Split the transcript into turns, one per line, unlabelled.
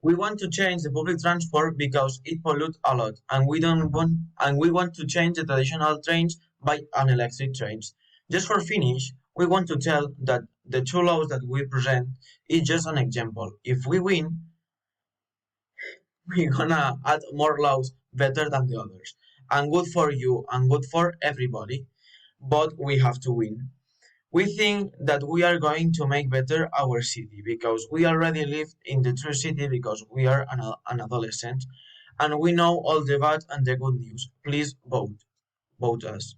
We want to change the public transport because it pollutes a lot, and we don't want and we want to change the traditional trains by an electric trains. Just for finish, we want to tell that the two laws that we present is just an example. If we win, we're gonna add more laws better than the others, and good for you and good for everybody. But we have to win. We think that we are going to make better our city because we already live in the true city because we are an adolescent and we know all the bad and the good news. Please vote. Vote us.